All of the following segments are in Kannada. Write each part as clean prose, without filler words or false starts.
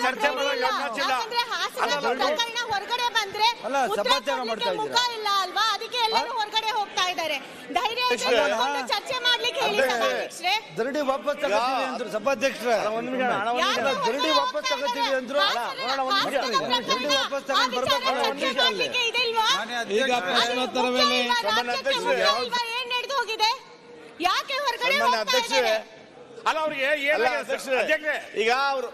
ಚರ್ಚೆ ಹೊರಗಡೆ ಬಂದ್ರೆ ಮುಖ ಇಲ್ಲ ಅಲ್ವಾ, ಅದಕ್ಕೆ ಎಲ್ಲರೂ ಹೊರಗಡೆ ಹೋಗ್ತಾ ಇದ್ದಾರೆ. ಧೈರ್ಯ ಚರ್ಚೆ ಮಾಡ್ಲಿಕ್ಕೆ ಹೇಳಿ ಸಭಾಧ್ಯಕ್ಷರೇ. ದರಡಿ ವಾಪಸ್ ತಗೋತೀವಿ ಅಂದ್ರು ಸಭಾಧ್ಯಕ್ಷರೇ. ದರಡಿ ವಾಪಸ್ ತಗೋತೀವಿ ಅಂದ್ರು. ದರಡಿ ವಾಪಸ್ ತಗೊಂಡು ಬರ್ಬೇಕು. ಈಗ ಪ್ರಶ್ನೋತ್ತರ ವೇಳೆ ಏನ್ ನಡೆದು ಹೋಗಿದೆ, ಯಾಕೆ ಹೊರಗಡೆ ಅಧ್ಯಕ್ಷರೇ ಅಲ್ಲ ಅವ್ರಿಗೆ ಈಗ ಅವರು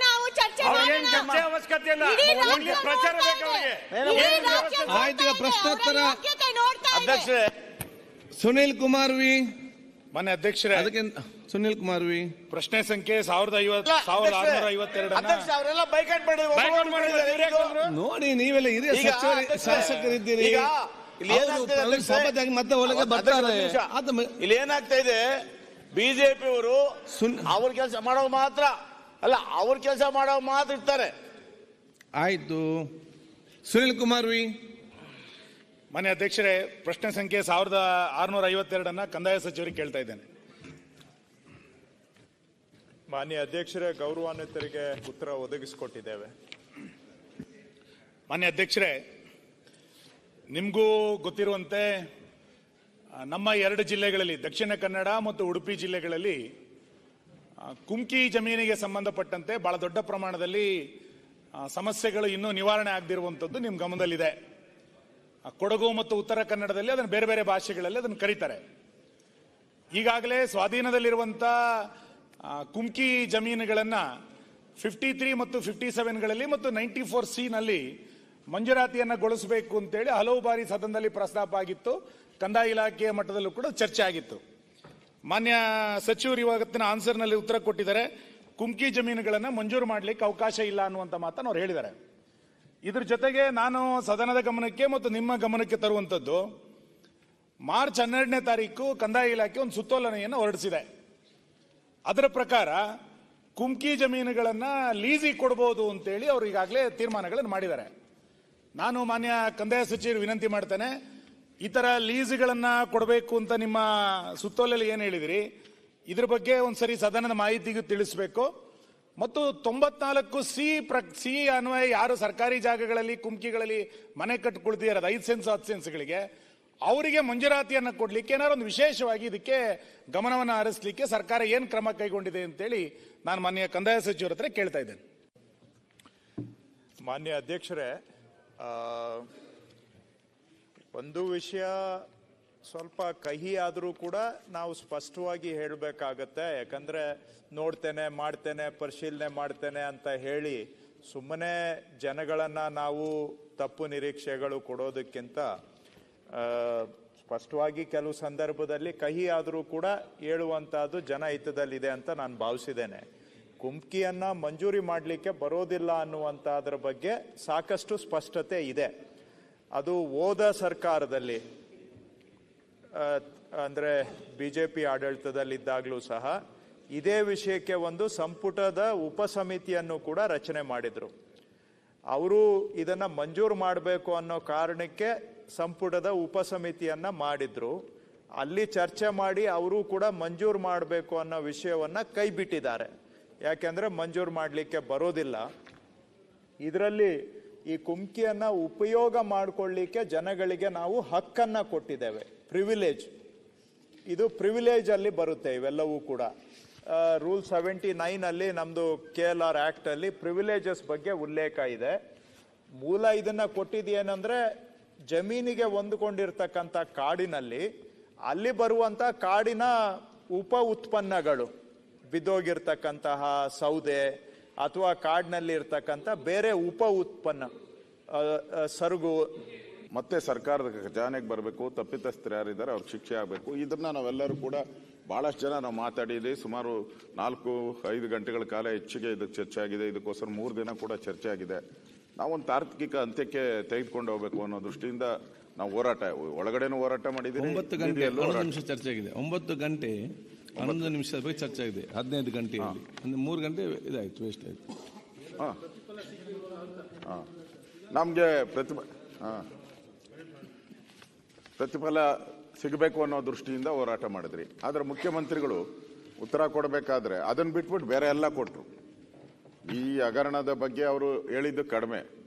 ನಾವು ಚರ್ಚೆ ಅವಶ್ಯಕತೆ ಇಲ್ಲ, ಪ್ರಚಾರ ಬೇಕು ಅವ್ರಿಗೆ. ಆಯ್ತು, ಪ್ರಶ್ನೋತ್ತರ. ಅಧ್ಯಕ್ಷರೇ ಸುನಿಲ್ ಕುಮಾರ್ ವಿ. ಮನೆ ಅಧ್ಯಕ್ಷರೇ, ಅದಕ್ಕೆ ಸುನಿಲ್ ಕುಮಾರ್ ವಿ. ಪ್ರಶ್ನೆ ಸಂಖ್ಯೆ 1652 ಅಧ್ಯಕ್ಷ ಅವರೆಲ್ಲ ಬೈಕಾಟ್ ಮಾಡಿದ್ರು. ನೋಡಿ, ನೀವೆಲ್ಲ ಹಿರಿಯ ಶಾಸಕರಿದ್ದೀರಿ. ಮತ್ತೆ ಒಳಗೆ ಬರ್ತಾರೆ. ಇಲ್ಲಿ ಏನಾಗ್ತಾ ಇದೆ, ಬಿಜೆಪಿ ಅವರು ಅವ್ರ ಕೆಲಸ ಮಾಡೋ ಮಾತ್ರ ಅಲ್ಲ, ಅವ್ರ ಕೆಲಸ ಮಾಡೋ ಮಾತ್ರ ಇರ್ತಾರೆ. ಆಯ್ತು, ಸುನಿಲ್ ಕುಮಾರ್ ವಿ. ಮನೆ ಅಧ್ಯಕ್ಷರೇ, ಪ್ರಶ್ನೆ ಸಂಖ್ಯೆ 1652 ಕಂದಾಯ ಸಚಿವರಿಗೆ ಕೇಳ್ತಾ ಇದ್ದೇನೆ. ಮಾನ್ಯ ಅಧ್ಯಕ್ಷರೇ, ಗೌರವಾನ್ವಿತರಿಗೆ ಉತ್ತರ ಒದಗಿಸಿಕೊಟ್ಟಿದ್ದೇವೆ. ಮಾನ್ಯ ಅಧ್ಯಕ್ಷರೇ, ನಿಮಗೂ ಗೊತ್ತಿರುವಂತೆ ನಮ್ಮ 2 ಜಿಲ್ಲೆಗಳಲ್ಲಿ, ದಕ್ಷಿಣ ಕನ್ನಡ ಮತ್ತು ಉಡುಪಿ ಜಿಲ್ಲೆಗಳಲ್ಲಿ ಕುಮ್ಕಿ ಜಮೀನಿಗೆ ಸಂಬಂಧಪಟ್ಟಂತೆ ಬಹಳ ದೊಡ್ಡ ಪ್ರಮಾಣದಲ್ಲಿ ಸಮಸ್ಯೆಗಳು ಇನ್ನೂ ನಿವಾರಣೆ ಆಗದಿರುವಂಥದ್ದು ನಿಮ್ಮ ಗಮನದಲ್ಲಿದೆ. ಕೊಡಗು ಮತ್ತು ಉತ್ತರ ಕನ್ನಡದಲ್ಲಿ ಅದನ್ನು ಬೇರೆ ಬೇರೆ ಭಾಷೆಗಳಲ್ಲಿ ಅದನ್ನು ಕರೀತಾರೆ. ಈಗಾಗಲೇ ಸ್ವಾಧೀನದಲ್ಲಿರುವಂಥ ಕುಮ್ಕಿ ಜಮೀನುಗಳನ್ನು 53 ಮತ್ತು 57ಗಳಲ್ಲಿ ಮತ್ತು 94C ನಲ್ಲಿ ಮಂಜೂರಾತಿಯನ್ನು ಗೊಳಿಸಬೇಕು ಅಂತೇಳಿ ಹಲವು ಬಾರಿ ಸದನದಲ್ಲಿ ಪ್ರಸ್ತಾಪ ಆಗಿತ್ತು. ಕಂದಾಯ ಇಲಾಖೆಯ ಮಟ್ಟದಲ್ಲೂ ಕೂಡ ಚರ್ಚೆ ಆಗಿತ್ತು. ಮಾನ್ಯ ಸಚಿವರು ಇವತ್ತಿನ ಆನ್ಸರ್ನಲ್ಲಿ ಉತ್ತರ ಕೊಟ್ಟಿದ್ದಾರೆ. ಕುಮ್ಕಿ ಜಮೀನುಗಳನ್ನು ಮಂಜೂರು ಮಾಡಲಿಕ್ಕೆ ಅವಕಾಶ ಇಲ್ಲ ಅನ್ನುವಂಥ ಮಾತನ್ನು ಅವ್ರು ಹೇಳಿದ್ದಾರೆ. ಇದ್ರ ಜೊತೆಗೆ ನಾನು ಸದನದ ಗಮನಕ್ಕೆ ಮತ್ತು ನಿಮ್ಮ ಗಮನಕ್ಕೆ ತರುವಂಥದ್ದು, ಮಾರ್ಚ್ 12ನೇ ತಾರೀಕು ಕಂದಾಯ ಇಲಾಖೆ ಒಂದು ಸುತ್ತೋಲನೆಯನ್ನು ಹೊರಡಿಸಿದೆ. ಅದರ ಪ್ರಕಾರ ಕುಮ್ಕಿ ಜಮೀನುಗಳನ್ನು ಲೀಸಿಗೆ ಕೊಡಬಹುದು ಅಂತೇಳಿ ಅವರು ಈಗಾಗಲೇ ತೀರ್ಮಾನಗಳನ್ನು ಮಾಡಿದ್ದಾರೆ. ನಾನು ಮಾನ್ಯ ಕಂದಾಯ ಸಚಿವರು ವಿನಂತಿ ಮಾಡ್ತೇನೆ, ಈ ಥರ ಲೀಸ್ಗಳನ್ನು ಕೊಡಬೇಕು ಅಂತ ನಿಮ್ಮ ಸುತ್ತೋಲೆಯಲ್ಲಿ ಏನು ಹೇಳಿದಿರಿ, ಇದ್ರ ಬಗ್ಗೆ ಒಂದ್ಸರಿ ಸದನದ ಮಾಹಿತಿಗೂ ತಿಳಿಸಬೇಕು. ಮತ್ತು 94C ಅನ್ವಯ ಯಾರು ಸರ್ಕಾರಿ ಜಾಗಗಳಲ್ಲಿ ಕುಮ್ಕಿಗಳಲ್ಲಿ ಮನೆ ಕಟ್ಟಿಕೊಳ್ತಿದ್ದಾರೆ, 5 ಸೆನ್ಸ್ 10 ಸೆನ್ಸ್ಗಳಿಗೆ, ಅವರಿಗೆ ಮಂಜೂರಾತಿಯನ್ನು ಕೊಡಲಿಕ್ಕೆ ಏನಾದ್ರು ಒಂದು ವಿಶೇಷವಾಗಿ ಇದಕ್ಕೆ ಗಮನವನ್ನು ಹರಿಸಲಿಕ್ಕೆ ಸರ್ಕಾರ ಏನು ಕ್ರಮ ಕೈಗೊಂಡಿದೆ ಅಂತೇಳಿ ನಾನು ಮಾನ್ಯ ಕಂದಾಯ ಸಚಿವರ ಹತ್ರ ಕೇಳ್ತಾ ಇದ್ದೇನೆ. ಮಾನ್ಯ ಅಧ್ಯಕ್ಷರೇ, ಒಂದು ವಿಷಯ ಸ್ವಲ್ಪ ಕಹಿ ಆದರೂ ಕೂಡ ನಾವು ಸ್ಪಷ್ಟವಾಗಿ ಹೇಳಬೇಕಾಗತ್ತೆ. ಯಾಕಂದರೆ ನೋಡ್ತೇನೆ, ಮಾಡ್ತೇನೆ, ಪರಿಶೀಲನೆ ಮಾಡ್ತೇನೆ ಅಂತ ಹೇಳಿ ಸುಮ್ಮನೆ ಜನಗಳನ್ನು ನಾವು ತಪ್ಪು ನಿರೀಕ್ಷೆಗಳು ಕೊಡೋದಕ್ಕಿಂತ ಸ್ಪಷ್ಟವಾಗಿ ಕೆಲವು ಸಂದರ್ಭದಲ್ಲಿ ಕಹಿ ಆದರೂ ಕೂಡ ಹೇಳುವಂಥದ್ದು ಜನಹಿತದಲ್ಲಿದೆ ಅಂತ ನಾನು ಭಾವಿಸಿದ್ದೇನೆ. ಕುಮ್ಕಿಯನ್ನು ಮಂಜೂರಿ ಮಾಡಲಿಕ್ಕೆ ಬರೋದಿಲ್ಲ ಅನ್ನುವಂಥದ್ರ ಬಗ್ಗೆ ಸಾಕಷ್ಟು ಸ್ಪಷ್ಟತೆ ಇದೆ. ಅದು ಹೋದ ಸರ್ಕಾರದಲ್ಲಿ ಅಂದರೆ BJP ಆಡಳಿತದಲ್ಲಿದ್ದಾಗಲೂ ಸಹ ಇದೇ ವಿಷಯಕ್ಕೆ ಒಂದು ಸಂಪುಟದ ಉಪಸಮಿತಿಯನ್ನು ಕೂಡ ರಚನೆ ಮಾಡಿದರು. ಅವರು ಇದನ್ನು ಮಂಜೂರು ಮಾಡಬೇಕು ಅನ್ನೋ ಕಾರಣಕ್ಕೆ ಸಂಪುಟದ ಉಪಸಮಿತಿಯನ್ನು ಮಾಡಿದ್ರು. ಅಲ್ಲಿ ಚರ್ಚೆ ಮಾಡಿ ಅವರು ಕೂಡ ಮಂಜೂರು ಮಾಡಬೇಕು ಅನ್ನೋ ವಿಷಯವನ್ನು ಕೈ ಬಿಟ್ಟಿದ್ದಾರೆ. ಯಾಕೆಂದರೆ ಮಂಜೂರು ಮಾಡಲಿಕ್ಕೆ ಬರೋದಿಲ್ಲ. ಇದರಲ್ಲಿ ಈ ಕುಮ್ಕಿಯನ್ನು ಉಪಯೋಗ ಮಾಡಿಕೊಳ್ಳಿಕ್ಕೆ ಜನಗಳಿಗೆ ನಾವು ಹಕ್ಕನ್ನು ಕೊಟ್ಟಿದ್ದೇವೆ, ಪ್ರಿವಿಲೇಜ್. ಇದು ಪ್ರಿವಿಲೇಜ್ ಅಲ್ಲಿ ಬರುತ್ತೆ ಇವೆಲ್ಲವೂ ಕೂಡ. ರೂಲ್ 79 ಅಲ್ಲಿ ನಮ್ಮದು KLR ಆ್ಯಕ್ಟ್ ಅಲ್ಲಿ ಪ್ರಿವಿಲೇಜಸ್ ಬಗ್ಗೆ ಉಲ್ಲೇಖ ಇದೆ. ಮೂಲ ಇದನ್ನು ಕೊಟ್ಟಿದ್ದೇನೆಂದರೆ ಜಮೀನಿಗೆ ಹೊಂದಿಕೊಂಡಿರ್ತಕ್ಕಂಥ ಕಾಡಿನಲ್ಲಿ ಅಲ್ಲಿ ಬರುವಂಥ ಕಾಡಿನ ಉಪ ಉತ್ಪನ್ನಗಳು, ಬಿದ್ದೋಗಿರ್ತಕ್ಕಂತಹ ಸೌದೆ ಅಥವಾ ಕಾಡಿನಲ್ಲಿ ಇರ್ತಕ್ಕಂಥ ಬೇರೆ ಉಪ ಉತ್ಪನ್ನ, ಸರಗು ಮತ್ತೆ ಸರ್ಕಾರದ ಖಜಾನೆಗೆ ಬರಬೇಕು. ತಪ್ಪಿತಸ್ಥರು ಯಾರಿದ್ದಾರೆ ಅವ್ರಿಗೆ ಶಿಕ್ಷೆ ಆಗಬೇಕು. ಇದನ್ನ ನಾವೆಲ್ಲರೂ ಕೂಡ ಬಹಳಷ್ಟು ಜನ ನಾವು ಮಾತಾಡಿದ್ದೀವಿ. ಸುಮಾರು 4-5 ಗಂಟೆಗಳ ಕಾಲ ಹೆಚ್ಚಿಗೆ ಇದಕ್ಕೆ ಚರ್ಚೆ ಆಗಿದೆ. ಇದಕ್ಕೋಸ್ಕರ 3 ದಿನ ಕೂಡ ಚರ್ಚೆ ಆಗಿದೆ. ನಾವೊಂದು ತಾರ್ಕಿಕ ಅಂತ್ಯಕ್ಕೆ ತೆಗೆದುಕೊಂಡು ಹೋಗ್ಬೇಕು ಅನ್ನೋ ದೃಷ್ಟಿಯಿಂದ ನಾವು ಹೋರಾಟ, ಒಳಗಡೆನೂ ಹೋರಾಟ ಮಾಡಿದ್ದೀವಿ. 9 ಗಂಟೆ 11 ನಿಮಿಷ ಚರ್ಚೆ ಆಗಿದೆ. 9 ಗಂಟೆ 11 ನಿಮಿಷದ ಬಗ್ಗೆ ಚರ್ಚೆ ಆಗಿದೆ. 15 ಗಂಟೆಯಲ್ಲಿ 3 ಗಂಟೆ ಇದಾಯ್ತು, ವೇಸ್ಟ್ ಆಯ್ತು. ನಮಗೆ ಪ್ರತಿಫಲ ಸಿಗಬೇಕು ಅನ್ನೋ ದೃಷ್ಟಿಯಿಂದ ಹೋರಾಟ ಮಾಡಿದ್ರಿ. ಆದರೆ ಮುಖ್ಯಮಂತ್ರಿಗಳು ಉತ್ತರ ಕೊಡಬೇಕಾದ್ರೆ ಅದನ್ನು ಬಿಟ್ಬಿಟ್ಟು ಬೇರೆ ಎಲ್ಲ ಕೊಟ್ಟರು. ಈ ಹಗರಣದ ಬಗ್ಗೆ ಅವರು ಹೇಳಿದ್ದು ಕಡಿಮೆ,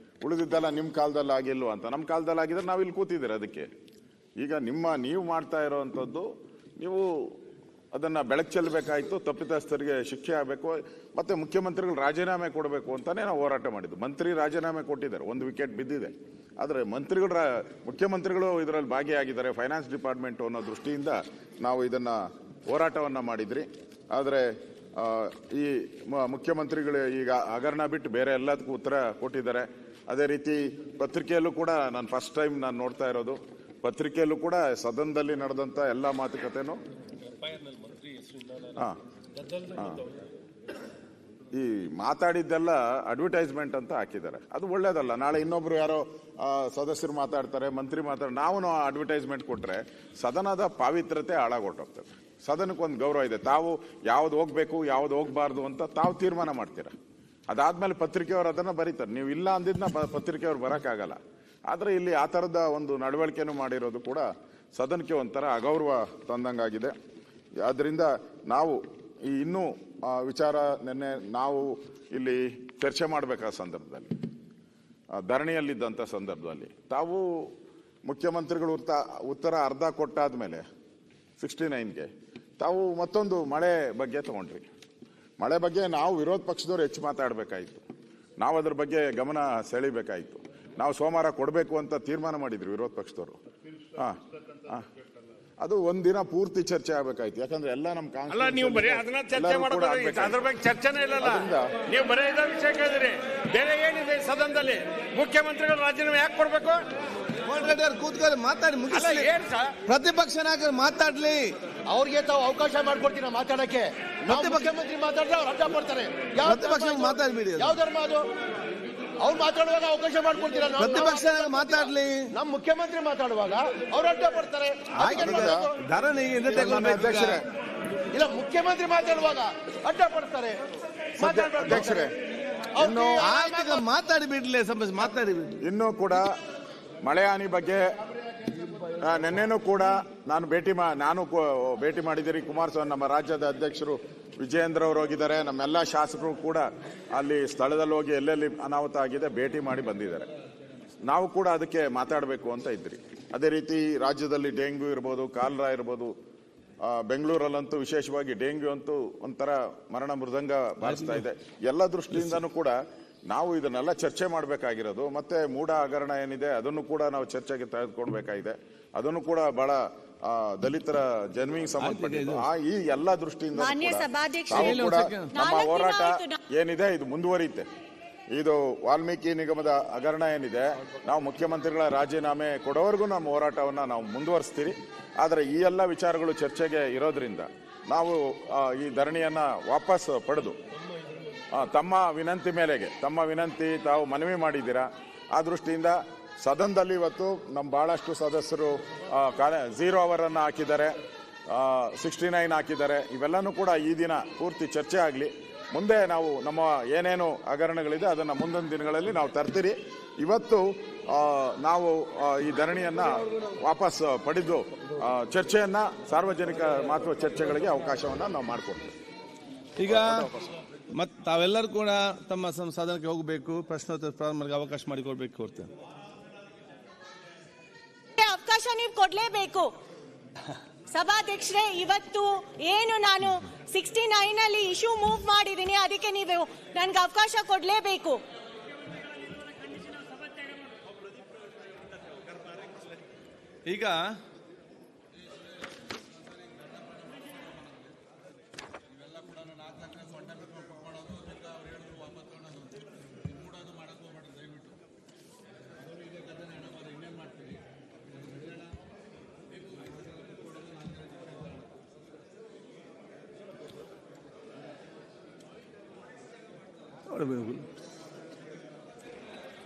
ಉಳಿದಿದ್ದೆಲ್ಲ ನಿಮ್ಮ ಕಾಲದಲ್ಲಿ ಆಗಿಲ್ವ ಅಂತ. ನಮ್ಮ ಕಾಲದಲ್ಲಿ ಆಗಿದ್ರೆ ನಾವು ಇಲ್ಲಿ ಕೂತಿದ್ದೀರ. ಅದಕ್ಕೆ ಈಗ ನೀವು ಮಾಡ್ತಾ ಇರೋವಂಥದ್ದು, ನೀವು ಅದನ್ನ ಬೆಳಕು ಚೆಲ್ಲಬೇಕಾಯ್ತು, ತಪ್ಪಿತಸ್ಥರಿಗೆ ಶಿಕ್ಷೆ ಆಗಬೇಕು, ಮತ್ತೆ ಮುಖ್ಯಮಂತ್ರಿಗಳು ರಾಜೀನಾಮೆ ಕೊಡಬೇಕು ಅಂತಾನೆ ನಾವು ಹೋರಾಟ ಮಾಡಿದ್ದು. ಮಂತ್ರಿ ರಾಜೀನಾಮೆ ಕೊಟ್ಟಿದ್ದಾರೆ, 1 ವಿಕೆಟ್ ಬಿದ್ದಿದೆ. ಆದರೆ ಮುಖ್ಯಮಂತ್ರಿಗಳು ಇದರಲ್ಲಿ ಭಾಗಿಯಾಗಿದ್ದಾರೆ, ಫೈನಾನ್ಸ್ ಡಿಪಾರ್ಟ್ಮೆಂಟ್ ಅನ್ನೋ ದೃಷ್ಟಿಯಿಂದ ನಾವು ಇದನ್ನ ಹೋರಾಟವನ್ನ ಮಾಡಿದ್ರಿ. ಆದರೆ ಈ ಮುಖ್ಯಮಂತ್ರಿಗಳು ಈಗ ಹಗರಣ ಬಿಟ್ಟು ಬೇರೆ ಎಲ್ಲದಕ್ಕೂ ಉತ್ತರ ಕೊಟ್ಟಿದ್ದಾರೆ. ಅದೇ ರೀತಿ ಪತ್ರಿಕೆಯಲ್ಲೂ ಕೂಡ ನಾನು ಫಸ್ಟ್ ಟೈಮ್ ನಾನು ನೋಡ್ತಾ ಇರೋದು, ಪತ್ರಿಕೆಯಲ್ಲೂ ಕೂಡ ಸದನದಲ್ಲಿ ನಡೆದಂತ ಎಲ್ಲ ಮಾತುಕತೆನೂ ಈ ಮಾತಾಡಿದ್ದೆಲ್ಲ ಅಡ್ವರ್ಟೈಸ್ಮೆಂಟ್ ಅಂತ ಹಾಕಿದ್ದಾರೆ. ಅದು ಒಳ್ಳೇದಲ್ಲ. ನಾಳೆ ಇನ್ನೊಬ್ರು ಯಾರೋ ಸದಸ್ಯರು ಮಾತಾಡ್ತಾರೆ, ಮಂತ್ರಿ ನಾವು ಅಡ್ವರ್ಟೈಸ್ಮೆಂಟ್ ಕೊಟ್ರೆ ಸದನದ ಪಾವಿತ್ರತೆ ಹಾಳಾಗೋಗ್ತದೆ. ಸದನಕ್ಕೊಂದು ಗೌರವ ಇದೆ. ತಾವು ಯಾವ್ದು ಹೋಗ್ಬೇಕು ಯಾವ್ದು ಹೋಗ್ಬಾರ್ದು ಅಂತ ತಾವು ತೀರ್ಮಾನ ಮಾಡ್ತೀರಾ. ಅದಾದ್ಮೇಲೆ ಪತ್ರಿಕೆಯವರು ಅದನ್ನ ಬರೀತಾರೆ. ನೀವು ಇಲ್ಲ ಅಂದಿದ್ನ ಪತ್ರಿಕೆಯವ್ರು ಬರಕ್ಕಾಗಲ್ಲ. ಆದ್ರೆ ಇಲ್ಲಿ ಆ ತರದ ಒಂದು ನಡವಳಿಕೆನೂ ಮಾಡಿರೋದು ಕೂಡ ಸದನಕ್ಕೆ ಒಂಥರ ಅಗೌರವ ತಂದಂಗಾಗಿದೆ. ಆದ್ರಿಂದ ನಾವು ಈ ಇನ್ನೂ ವಿಚಾರ ನಿನ್ನೆ ನಾವು ಇಲ್ಲಿ ಚರ್ಚೆ ಮಾಡಬೇಕಾದ ಸಂದರ್ಭದಲ್ಲಿ, ಧರಣಿಯಲ್ಲಿದ್ದಂಥ ಸಂದರ್ಭದಲ್ಲಿ ತಾವು ಮುಖ್ಯಮಂತ್ರಿಗಳು ಉತ್ತರ ಅರ್ಧ ಕೊಟ್ಟಾದ್ಮೇಲೆ 69ಗೆ ತಾವು ಮತ್ತೊಂದು ಮಳೆ ಬಗ್ಗೆ ತಗೊಂಡ್ರಿ. ಮಳೆ ಬಗ್ಗೆ ನಾವು ವಿರೋಧ ಪಕ್ಷದವ್ರು ಹೆಚ್ಚು ಮಾತಾಡಬೇಕಾಯಿತು. ನಾವು ಅದ್ರ ಬಗ್ಗೆ ಗಮನ ಸೆಳಿಬೇಕಾಯಿತು. ನಾವು ಸೋಮವಾರ ಕೊಡಬೇಕು ಅಂತ ತೀರ್ಮಾನ ಮಾಡಿದ್ರಿ ವಿರೋಧ ಪಕ್ಷದವರು. ಅದು ಒಂದಿನ ಪೂರ್ತಿ ಚರ್ಚೆ ಆಗಬೇಕಾಯ್ತು. ಯಾಕಂದ್ರೆ ಎಲ್ಲ ನಮ್ಮ ಕಾಂಗ್ರೆಸ್ ನೀವು ಬರೀ ಅದನ್ನ ಚರ್ಚೆ ಮಾಡೋದು, ಅದ್ರ ಬಗ್ಗೆ ಚರ್ಚೆನೇ ಇಲ್ಲಲ್ಲ. ನೀವು ಬರೀ ಇದ ವಿಷಯ ಕೇಳಿದ್ರಿ, ಬೇರೆ ಏನಿದೆ ಸದನದಲ್ಲಿ? ಮುಖ್ಯಮಂತ್ರಿಗಳು ರಾಜೀನಾಮೆ ಯಾಕೆ ಕೊಡ್ಬೇಕು? ಕೂತ್ಕೊಳ್ಳಿ, ಮಾತಾಡಿ ಮುಗಿಸ್ಲಿ. ಪ್ರತಿಪಕ್ಷ ನಾಯಕರು ಮಾತಾಡ್ಲಿ, ಅವ್ರಿಗೆ ತಾವು ಅವಕಾಶ ಮಾಡ್ಕೊಡ್ತೀರಾ ಮಾತಾಡಕ್ಕೆ. ಮುಖ್ಯಮಂತ್ರಿ ಮಾತಾಡಿದ್ರೆ ಅವ್ರು ಅಡ್ಡ ಪಡ್ತಾರೆ. ಪ್ರತಿಪಕ್ಷ ಮಾತಾಡ್ಬಿಡಿ. ಯಾವ ಧರ್ಮ ಅದು? ಅವ್ರು ಮಾತಾಡುವಾಗ ಅವಕಾಶ ಮಾಡ್ಕೊಡ್ತೀರಾ? ಪ್ರತಿಪಕ್ಷ ಮಾತಾಡ್ಲಿ. ನಮ್ಮ ಮುಖ್ಯಮಂತ್ರಿ ಮಾತಾಡುವಾಗ ಅವ್ರು ಅಡ್ಡ ಪಡ್ತಾರೆ. ಇಲ್ಲ, ಮುಖ್ಯಮಂತ್ರಿ ಮಾತಾಡುವಾಗ ಅಡ್ಡ ಪಡ್ತಾರೆ. ಅಧ್ಯಕ್ಷರೇ, ಮಾತಾಡಿ ಬಿಡ್ಲಿ, ಮಾತಾಡಿ ಬಿಡ್ಲಿ. ಇನ್ನೂ ಕೂಡ ಮಳೆ ಹಾನಿ ಬಗ್ಗೆ ನಿನ್ನೆನೂ ಕೂಡ ನಾನು ಭೇಟಿ ಮಾಡಿದ್ದೀರಿ. ಕುಮಾರಸ್ವಾಮಿ ನಮ್ಮ ರಾಜ್ಯದ ಅಧ್ಯಕ್ಷರು ವಿಜಯೇಂದ್ರ ಅವರು ಹೋಗಿದ್ದಾರೆ. ನಮ್ಮೆಲ್ಲ ಶಾಸಕರು ಕೂಡ ಅಲ್ಲಿ ಸ್ಥಳದಲ್ಲಿ ಹೋಗಿ ಎಲ್ಲೆಲ್ಲಿ ಅನಾಹುತ ಆಗಿದೆ ಭೇಟಿ ಮಾಡಿ ಬಂದಿದ್ದಾರೆ. ನಾವು ಕೂಡ ಅದಕ್ಕೆ ಮಾತಾಡಬೇಕು ಅಂತ ಇದ್ರಿ. ಅದೇ ರೀತಿ ರಾಜ್ಯದಲ್ಲಿ ಡೆಂಗ್ಯೂ ಇರ್ಬೋದು, ಕಾಲರಾ ಇರ್ಬೋದು, ಬೆಂಗಳೂರಲ್ಲಂತೂ ವಿಶೇಷವಾಗಿ ಡೆಂಗ್ಯೂ ಅಂತೂ ಒಂಥರ ಮರಣ ಮೃದಂಗ ಬಾರಿಸ್ತಾ ಇದೆ. ಎಲ್ಲ ದೃಷ್ಟಿಯಿಂದನೂ ಕೂಡ ನಾವು ಇದನ್ನೆಲ್ಲ ಚರ್ಚೆ ಮಾಡಬೇಕಾಗಿರೋದು. ಮತ್ತೆ ಮೂಢ ಹಗರಣ ಏನಿದೆ ಅದನ್ನು ಕೂಡ ನಾವು ಚರ್ಚೆಗೆ ತೆಗೆದುಕೊಳ್ಬೇಕಾಗಿದೆ. ಅದನ್ನು ಕೂಡ ಬಹಳ ದಲಿತರ ಜನ್ಮಿಗೆ ಸಂಬಂಧಪಟ್ಟಿದ್ದು. ಈ ಎಲ್ಲ ದೃಷ್ಟಿಯಿಂದ ನಮ್ಮ ಹೋರಾಟ ಏನಿದೆ ಇದು ಮುಂದುವರಿಯುತ್ತೆ. ಇದು ವಾಲ್ಮೀಕಿ ನಿಗಮದ ಹಗರಣ ಏನಿದೆ, ನಾವು ಮುಖ್ಯಮಂತ್ರಿಗಳ ರಾಜೀನಾಮೆ ಕೊಡೋವರೆಗೂ ನಮ್ಮ ಹೋರಾಟವನ್ನ ನಾವು ಮುಂದುವರಿಸ್ತೀವಿ. ಆದರೆ ಈ ಎಲ್ಲ ವಿಚಾರಗಳು ಚರ್ಚೆಗೆ ಇರೋದ್ರಿಂದ ನಾವು ಈ ಧರಣಿಯನ್ನ ವಾಪಸ್ ಪಡೆದು ತಮ್ಮ ವಿನಂತಿ ತಾವು ಮನವಿ ಮಾಡಿದ್ದೀರಾ. ಆ ದೃಷ್ಟಿಯಿಂದ ಸದನದಲ್ಲಿ ಇವತ್ತು ನಮ್ಮ ಬಹಳಷ್ಟು ಸದಸ್ಯರು 0 ಅವರನ್ನು ಹಾಕಿದ್ದಾರೆ, 69 ಹಾಕಿದ್ದಾರೆ. ಇವೆಲ್ಲನೂ ಕೂಡ ಈ ದಿನ ಪೂರ್ತಿ ಚರ್ಚೆ ಆಗಲಿ. ಮುಂದೆ ನಾವು ನಮ್ಮ ಏನೇನು ಹಗರಣಗಳಿದೆ ಅದನ್ನು ಮುಂದಿನ ದಿನಗಳಲ್ಲಿ ನಾವು ತರ್ತೀರಿ. ಇವತ್ತು ನಾವು ಈ ಧರಣಿಯನ್ನ ವಾಪಸ್ ಪಡೆದು ಚರ್ಚೆಯನ್ನ ಸಾರ್ವಜನಿಕ ಮಹತ್ವ ಚರ್ಚೆಗಳಿಗೆ ಅವಕಾಶವನ್ನ ನಾವು ಮಾಡಿಕೊಡ್ತೀವಿ. ಈಗ ತಾವೆಲ್ಲರೂ ಕೂಡ ತಮ್ಮ ಸದನಕ್ಕೆ ಹೋಗಬೇಕು, ಪ್ರಶ್ನೋತ್ತರ ಪ್ರಾರಂಭಕ್ಕೆ ಅವಕಾಶ ಮಾಡಿಕೊಡ್ಬೇಕು. ಕೊಡ್ತೇವೆ. ಅವಕಾಶ ನೀವು ಕೊಡ್ಲೇಬೇಕು ಸಭಾಧ್ಯಕ್ಷರೇ. ಇವತ್ತು ಏನು ನಾನು 69 ಅಲ್ಲಿ ಇಶ್ಯೂ ಮೂವ್ ಮಾಡಿದ್ದೀನಿ, ಅದಕ್ಕೆ ನೀವು ನನ್ಗೆ ಅವಕಾಶ ಕೊಡ್ಲೇಬೇಕು. ಈಗ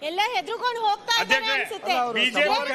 ಎಲ್ಲ ಹೆದರ್ಕೊಂಡು ಹೋಗ್ತಾ ಇದ್ದಾರೆ ಅನ್ಸುತ್ತೆ.